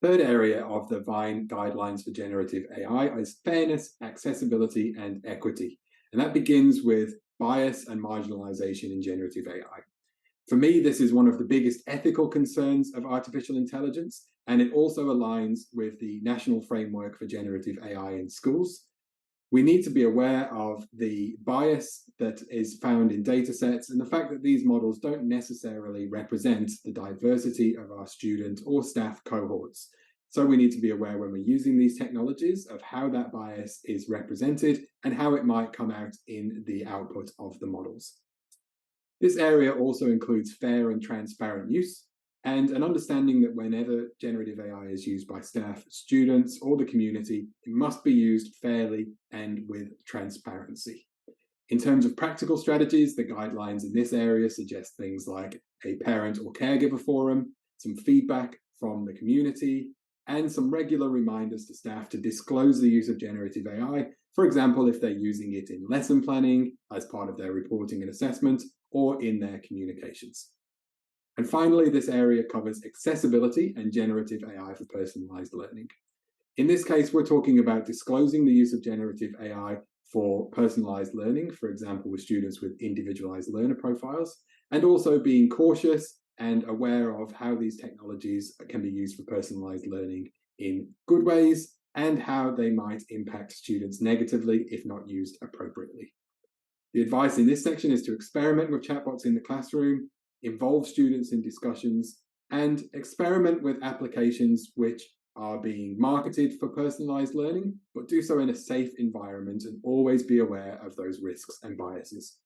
Third area of the VINE guidelines for generative AI is fairness, accessibility, and equity. And that begins with bias and marginalization in generative AI. For me, this is one of the biggest ethical concerns of artificial intelligence, and it also aligns with the National Framework for Generative AI in Schools. We need to be aware of the bias that is found in data sets and the fact that these models don't necessarily represent the diversity of our student or staff cohorts. So we need to be aware when we're using these technologies of how that bias is represented and how it might come out in the output of the models. This area also includes fair and transparent use and an understanding that whenever generative AI is used by staff, students, or the community, it must be used fairly and with transparency. In terms of practical strategies, the guidelines in this area suggest things like a parent or caregiver forum, some feedback from the community, and some regular reminders to staff to disclose the use of generative AI, for example, if they're using it in lesson planning, as part of their reporting and assessment, or in their communications. And finally, this area covers accessibility and generative AI for personalized learning. In this case, we're talking about disclosing the use of generative AI for personalized learning, for example, with students with individualized learner profiles, and also being cautious and aware of how these technologies can be used for personalized learning in good ways and how they might impact students negatively if not used appropriately. The advice in this section is to experiment with chatbots in the classroom, involve students in discussions, and experiment with applications which are being marketed for personalized learning, but do so in a safe environment and always be aware of those risks and biases.